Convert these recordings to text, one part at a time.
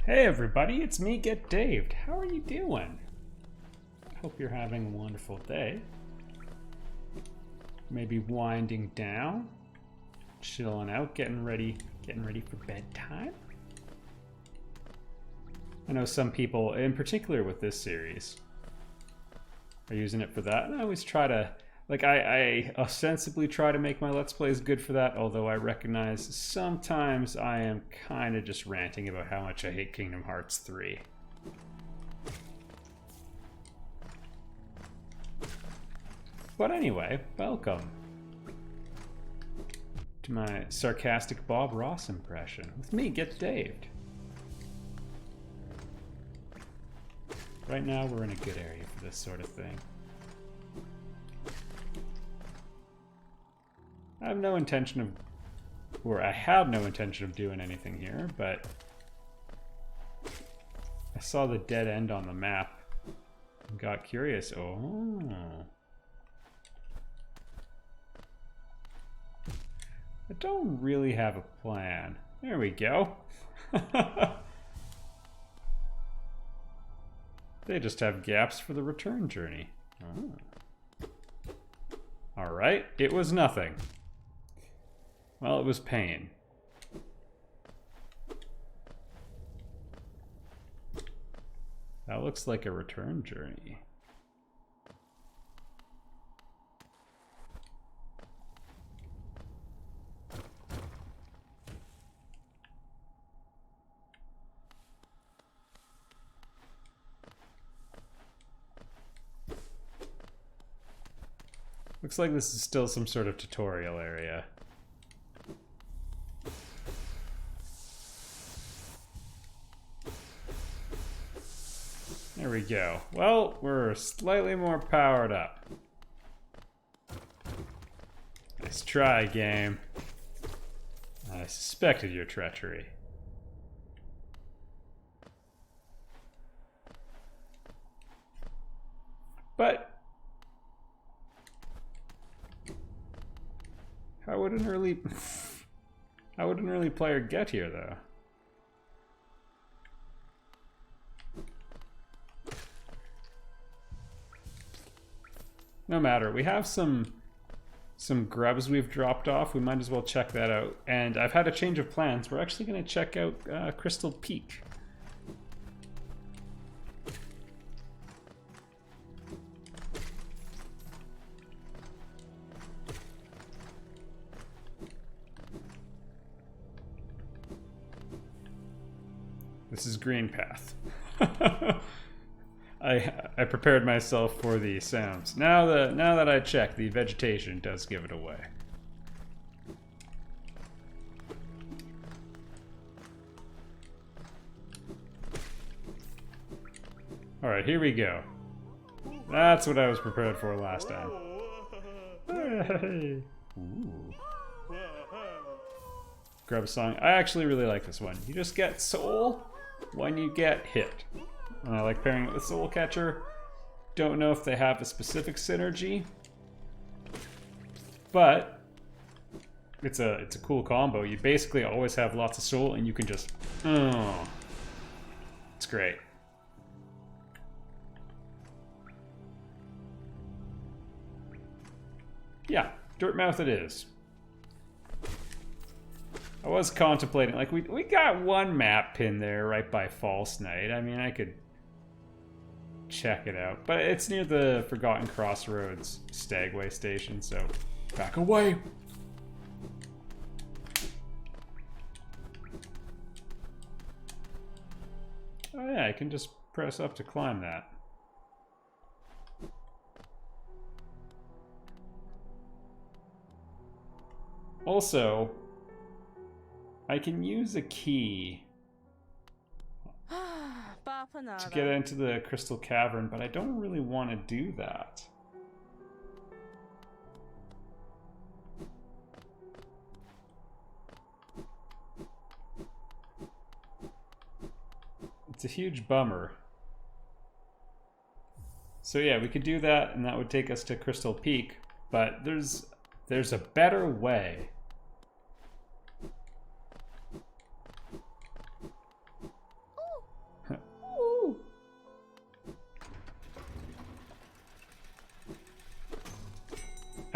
Hey everybody, it's me, Get Daved. How are you doing? Hope you're having a wonderful day. Maybe winding down, chilling out, getting ready for bedtime. I know some people, in particular with this series, are using it for that, and I always try to, like, I ostensibly try to make my Let's Plays good for that, although I recognize sometimes I am kind of just ranting about how much I hate Kingdom Hearts 3. But anyway, welcome to my sarcastic Bob Ross impression with me, Get Daved. Right now we're in a good area for this sort of thing. I have no intention of, or I had no intention of doing anything here, but I saw the dead end on the map and got curious. Oh. I don't really have a plan. There we go. They just have gaps for the return journey. Oh. Alright, it was nothing. Well, it was pain. That looks like a return journey. Looks like this is still some sort of tutorial area. There we go. Well, we're slightly more powered up. Nice try, game. I suspected your treachery. But how would an early player get here, though? No matter. We have some grubs we've dropped off. We might as well check that out. And I've had a change of plans. We're actually going to check out Crystal Peak. This is Green Path. I prepared myself for the sounds. Now that I check, the vegetation does give it away. All right, here we go. That's what I was prepared for last time. Hey. Ooh. Grab a song. I actually really like this one. You just get soul when you get hit. And I like pairing it with Soul Catcher. Don't know if they have a specific synergy, but it's a cool combo. You basically always have lots of soul, and you can just it's great. Yeah, Dirtmouth it is. I was contemplating, like, we got one map pin there right by False Night. I mean, I could check it out, but it's near the Forgotten Crossroads Stagway station, so back away. Oh yeah, I can just press up to climb that. Also, I can use a key to get into the Crystal Cavern, but I don't really want to do that. It's a huge bummer. So yeah, we could do that, and that would take us to Crystal Peak, but there's a better way.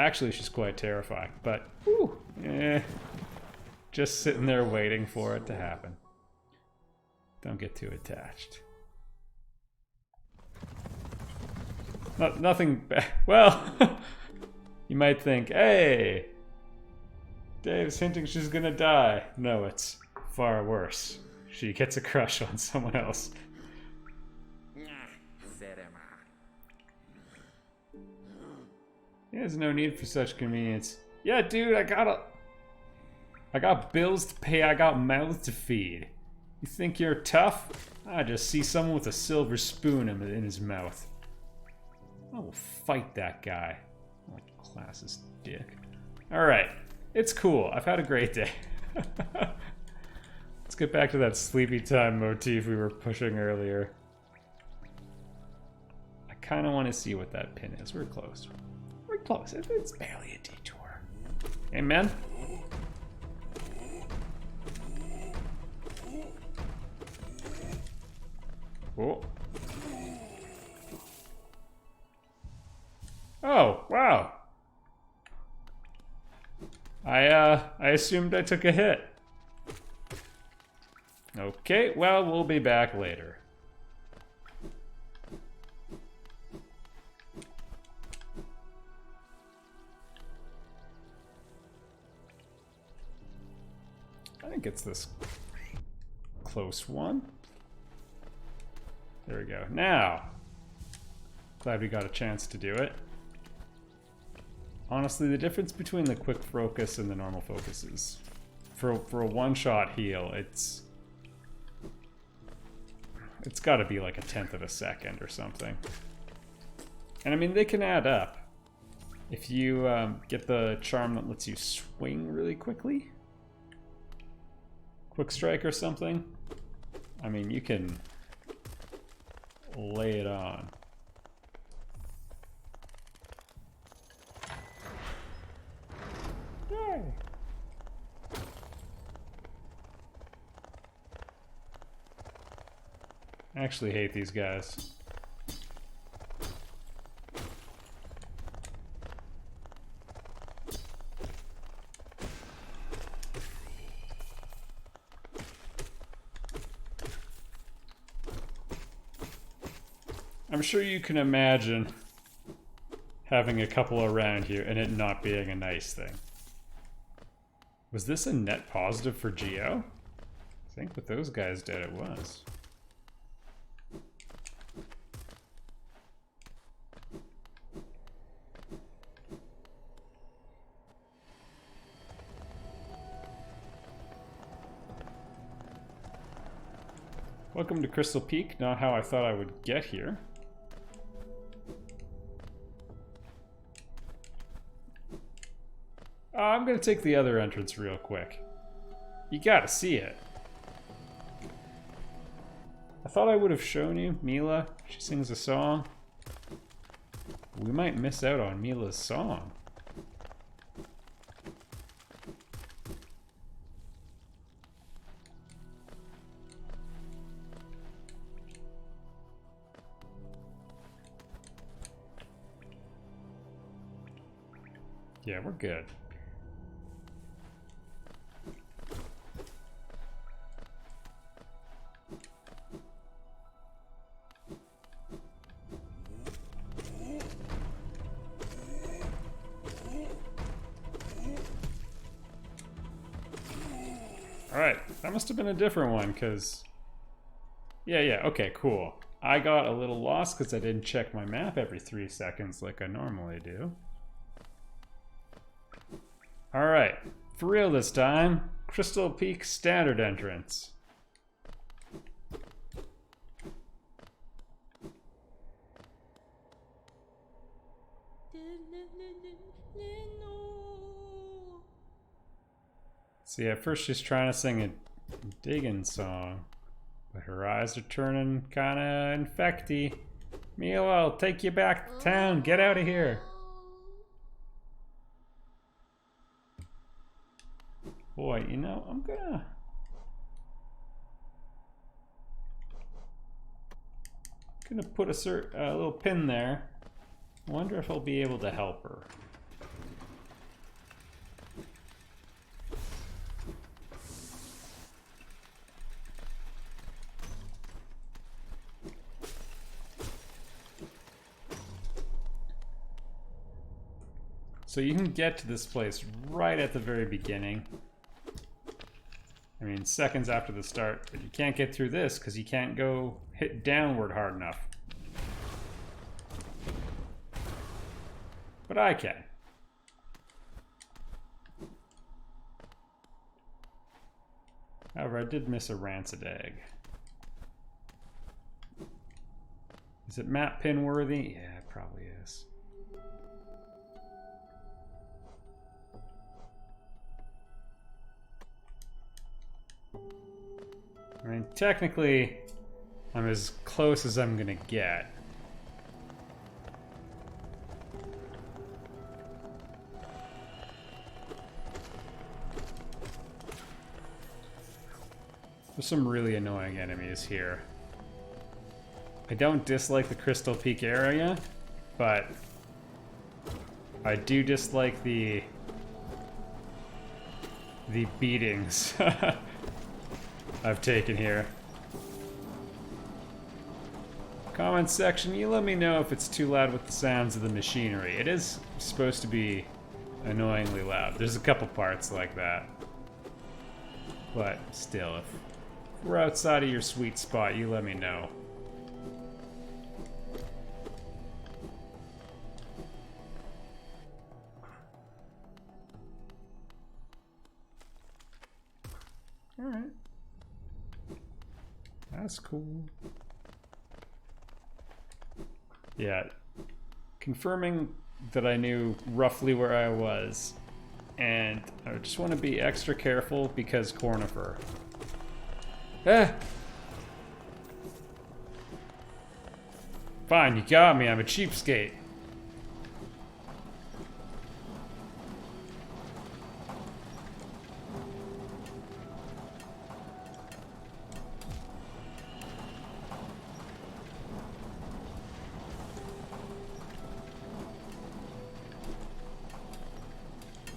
Actually, she's quite terrifying, but whew, just sitting there waiting for it to happen. Don't get too attached. Nothing bad. Well, you might think, hey, Dave's hinting she's gonna die. No, it's far worse. She gets a crush on someone else. There's no need for such convenience. Yeah, dude, I got bills to pay, I got mouths to feed. You think you're tough? I just see someone with a silver spoon in his mouth. I will fight that guy. Oh, classist dick. Alright, it's cool. I've had a great day. Let's get back to that sleepy time motif we were pushing earlier. I kind of want to see what that pin is. We're close. We're close. It's barely a detour. Amen? Oh. Oh, wow. I assumed I took a hit. Okay, well, we'll be back later. I think it's this close one. There we go. Now, glad we got a chance to do it. Honestly, the difference between the quick focus and the normal focus is, for a one-shot heal, it's got to be like 1/10 of a second or something. And I mean, they can add up. If you get the charm that lets you swing really quickly, quick strike or something, I mean, you can lay it on. Yay! I actually hate these guys. I'm sure you can imagine having a couple around you and it not being a nice thing. Was this a net positive for Geo? I think with those guys dead it was. Welcome to Crystal Peak, not how I thought I would get here. I'm gonna take the other entrance real quick. You gotta see it. I thought I would have shown you Mila. She sings a song. We might miss out on Mila's song. Yeah, we're good. Alright, that must have been a different one, because... Yeah, okay, cool. I got a little lost because I didn't check my map every 3 seconds like I normally do. Alright, for real this time, Crystal Peak standard entrance. See, at first she's trying to sing a digging song, but her eyes are turning kinda infecty. Mila, I'll take you back to town, get out of here. Boy, you know, I'm gonna put a little pin there. I wonder if I'll be able to help her. So you can get to this place right at the very beginning. I mean, seconds after the start, but you can't get through this because you can't go hit downward hard enough. But I can. However, I did miss a rancid egg. Is it map pin worthy? Yeah, it probably is. I mean, technically, I'm as close as I'm gonna get. There's some really annoying enemies here. I don't dislike the Crystal Peak area, but I do dislike the beatings I've taken here. Comment section, you let me know if it's too loud with the sounds of the machinery. It is supposed to be annoyingly loud. There's a couple parts like that. But still, if we're outside of your sweet spot, you let me know. Alright. That's cool. Yeah. Confirming that I knew roughly where I was. And I just want to be extra careful because Cornifer. Ah! Fine, you got me. I'm a cheapskate.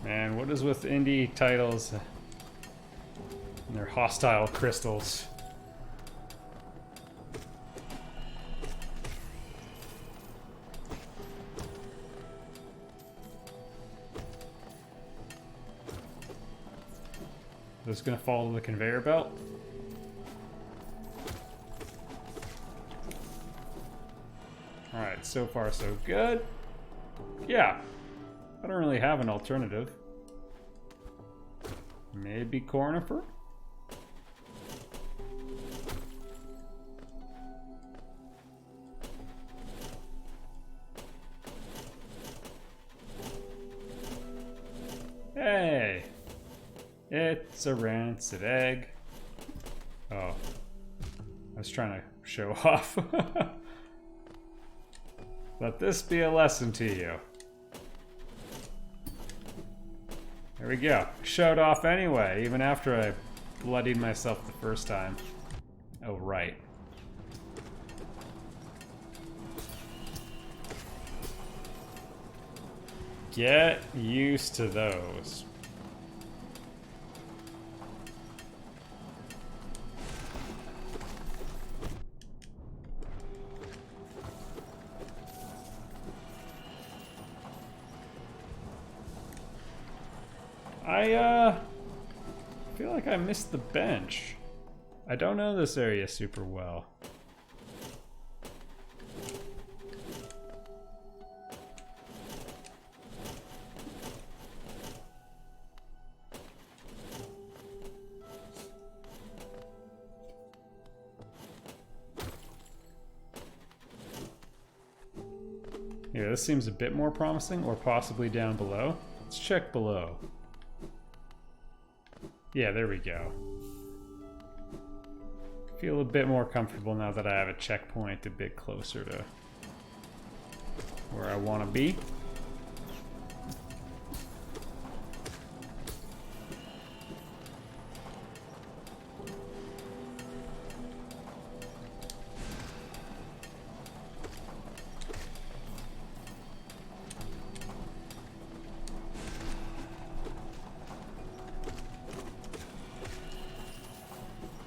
Man, what is with indie titles and their hostile crystals? Just gonna follow the conveyor belt. Alright, so far so good. Yeah. I don't really have an alternative. Maybe Cornifer? Hey! It's a rancid egg. Oh. I was trying to show off. Let this be a lesson to you. There we go. Showed off anyway, even after I bloodied myself the first time. Oh, right. Get used to those. I feel like I missed the bench. I don't know this area super well. Yeah, this seems a bit more promising, or possibly down below. Let's check below. Yeah, there we go. Feel a bit more comfortable now that I have a checkpoint a bit closer to where I want to be.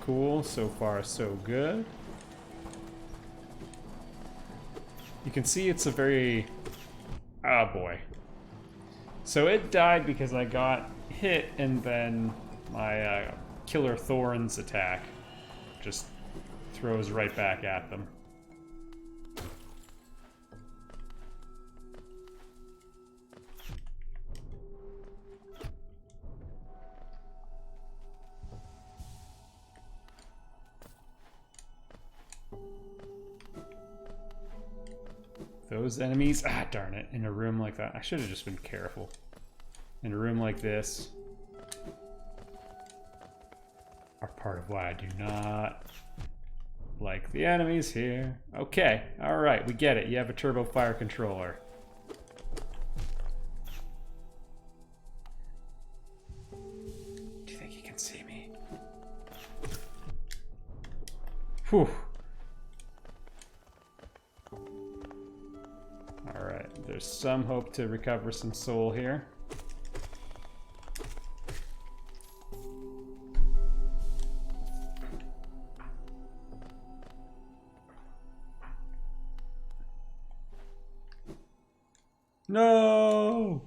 Cool, so far so good. You can see it's a very... oh boy. So it died because I got hit, and then my Killer Thorns attack just throws right back at them. Those enemies, darn it, in a room like that. I should have just been careful. In a room like this are part of why I do not like the enemies here. Okay, alright, we get it. You have a turbo fire controller. Do you think you can see me? Whew. Alright, there's some hope to recover some soul here. No!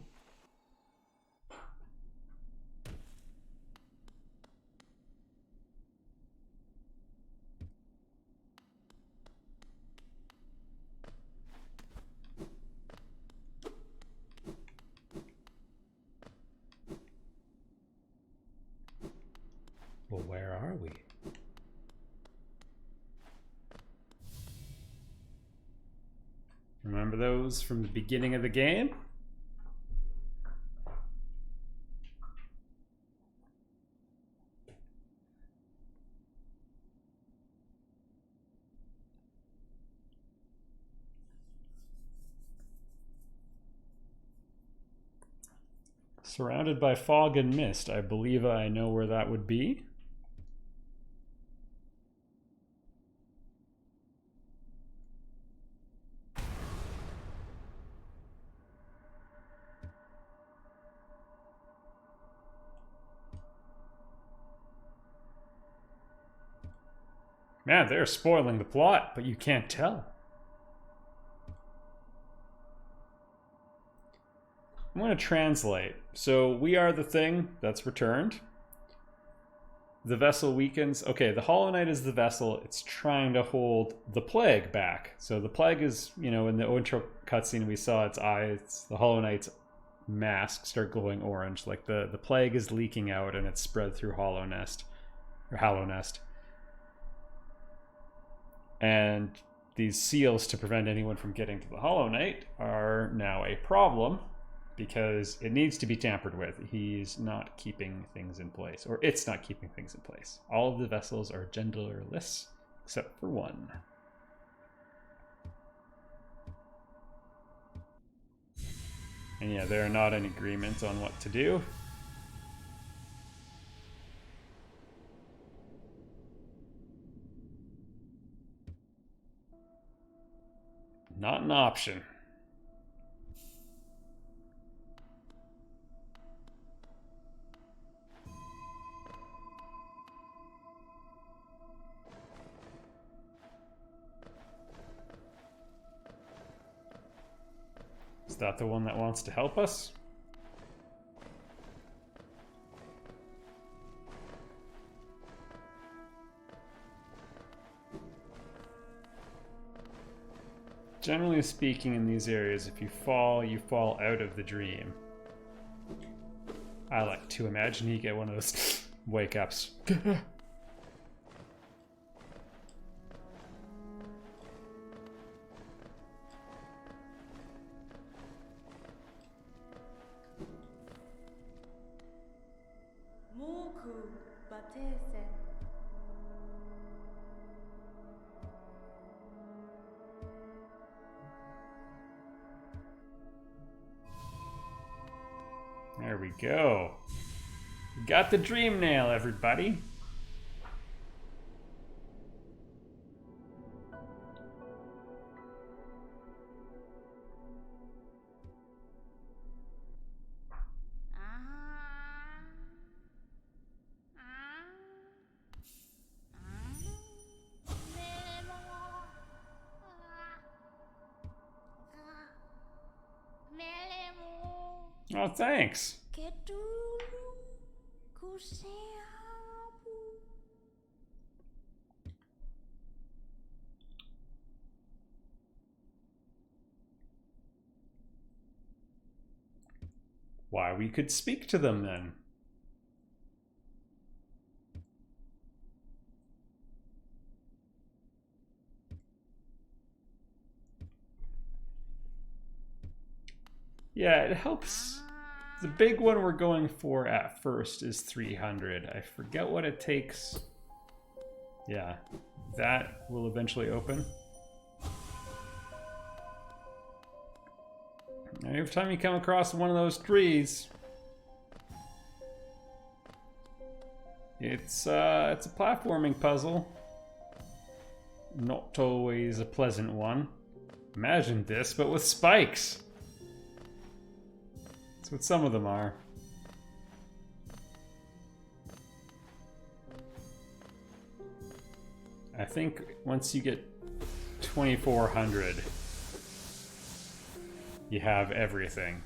Well, where are we? Remember those from the beginning of the game? Surrounded by fog and mist. I believe I know where that would be. Man, they're spoiling the plot, but you can't tell. I'm going to translate. So, we are the thing that's returned. The vessel weakens. Okay, the Hollow Knight is the vessel. It's trying to hold the plague back. So the plague is, you know, in the intro cutscene we saw its eyes, the Hollow Knight's mask start glowing orange. Like the plague is leaking out and it's spread through Hollow Nest. And these seals to prevent anyone from getting to the Hollow Knight are now a problem because it needs to be tampered with. He's not keeping things in place, or it's not keeping things in place. All of the vessels are genderless except for one. And yeah, they're not in agreement on what to do. Not an option. Is that the one that wants to help us? Generally speaking, in these areas, if you fall out of the dream. I like to imagine you get one of those wake ups. There we go. Got the dream nail, everybody. Oh, thanks. Why, we could speak to them then. Yeah, it helps. The big one we're going for at first is 300. I forget what it takes. Yeah, that will eventually open. Every time you come across one of those trees, it's a platforming puzzle. Not always a pleasant one. Imagine this, but with spikes. That's what some of them are. I think once you get 2400, you have everything.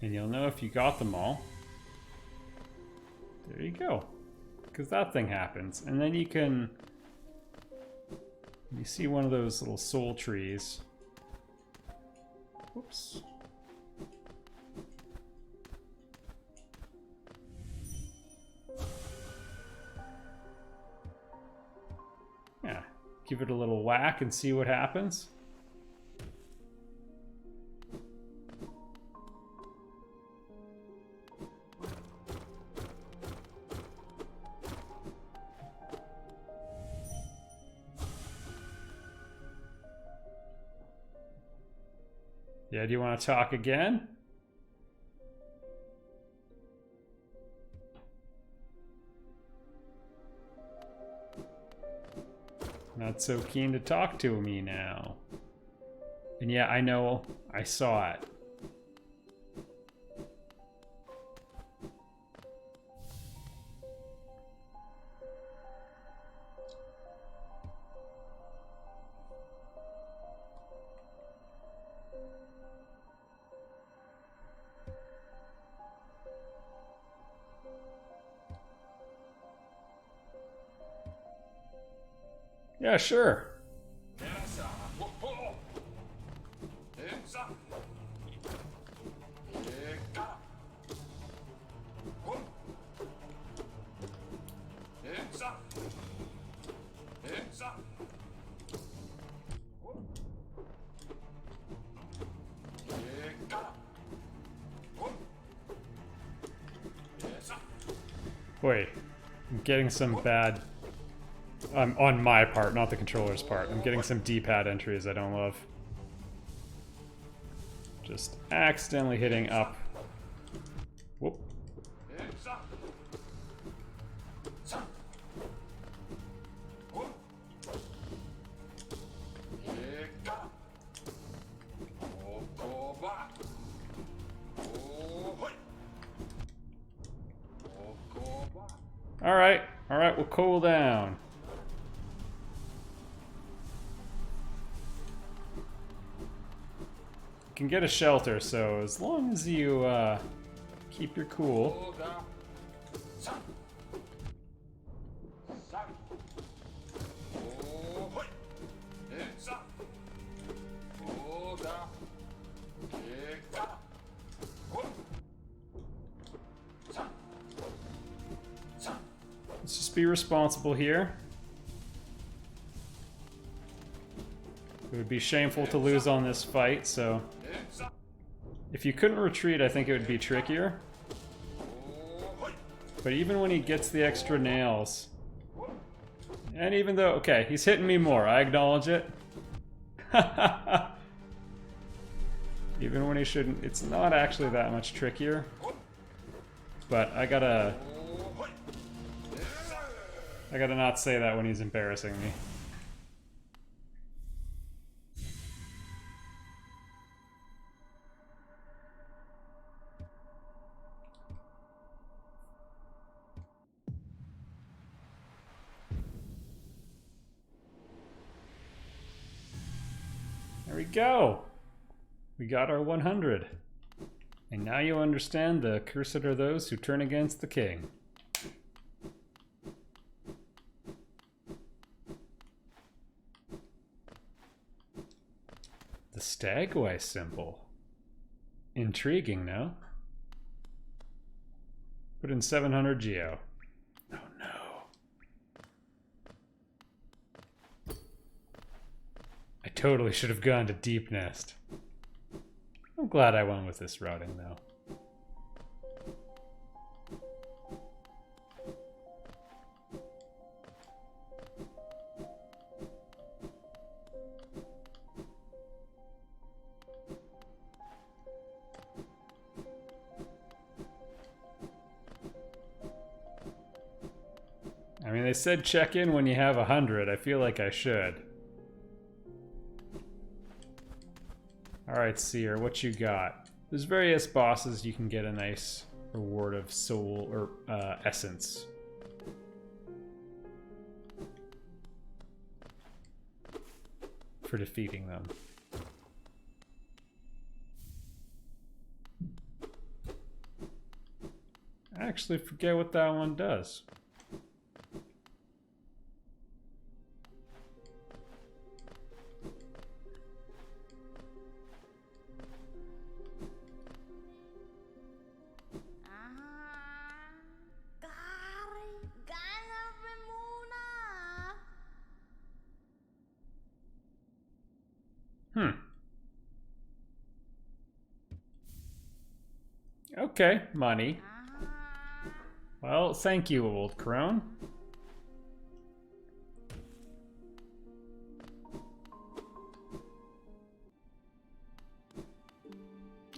And you'll know if you got them all. There you go. Because that thing happens. And then you can... You see one of those little soul trees. Whoops. Yeah. Give it a little whack and see what happens. Yeah, do you want to talk again? Not so keen to talk to me now. And yeah, I know, I saw it. Yeah, sure. Wait, I'm getting some bad... on my part, not the controller's part. I'm getting some D-pad entries I don't love. Just accidentally hitting up. Whoop. Alright, we'll cool down. You can get a shelter, so as long as you keep your cool. Let's just be responsible here. It would be shameful to lose on this fight, so... If you couldn't retreat, I think it would be trickier. But even when he gets the extra nails... And even though... Okay, he's hitting me more, I acknowledge it. Even when he shouldn't... It's not actually that much trickier. But I gotta not say that when he's embarrassing me. we go. We got our 100. And now you understand the cursed are those who turn against the king. The Stagway symbol. Intriguing, no? Put in 700 geo. Oh no. I totally should have gone to Deep Nest. I'm glad I went with this routing though. I mean, they said check in when you have 100. I feel like I should. Alright, Seer, what you got? There's various bosses you can get a nice reward of soul or essence. For defeating them. I actually forget what that one does. Okay, money. Well, thank you, old crone.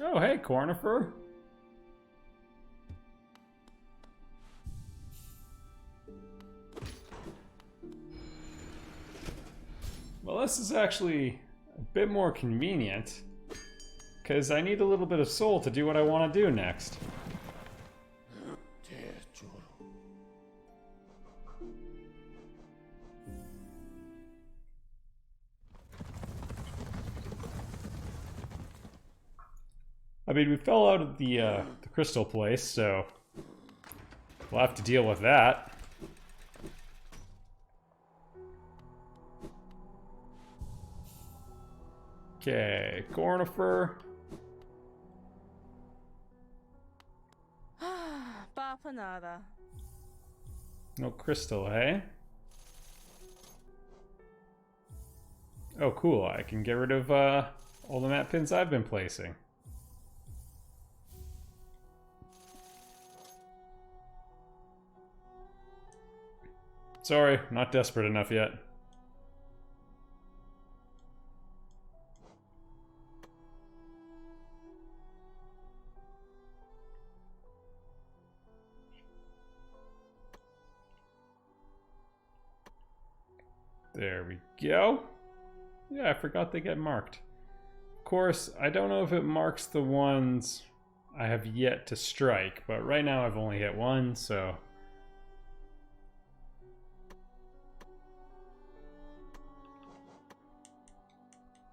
Oh, hey, Cornifer. Well, this is actually a bit more convenient, because I need a little bit of soul to do what I want to do next. I mean, we fell out of the crystal place, so we'll have to deal with that. Okay, Cornifer. Nada. No crystal, eh? Oh, cool. I can get rid of all the map pins I've been placing. Sorry, not desperate enough yet. There we go. Yeah, I forgot they get marked. Of course, I don't know if it marks the ones I have yet to strike, but right now I've only hit one, so...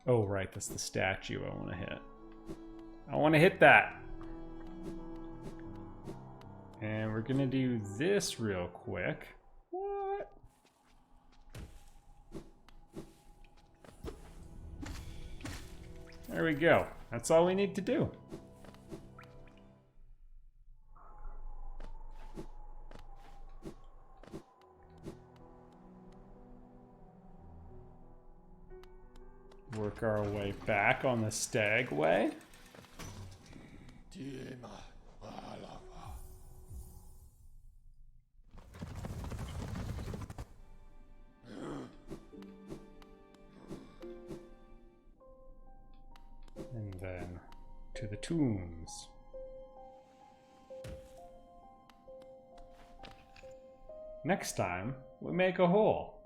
Oh, right, that's the statue I want to hit. I want to hit that! And we're gonna do this real quick. What? There we go. That's all we need to do. Work our way back on the Stagway. And then to the tombs. Next time, we make a hole.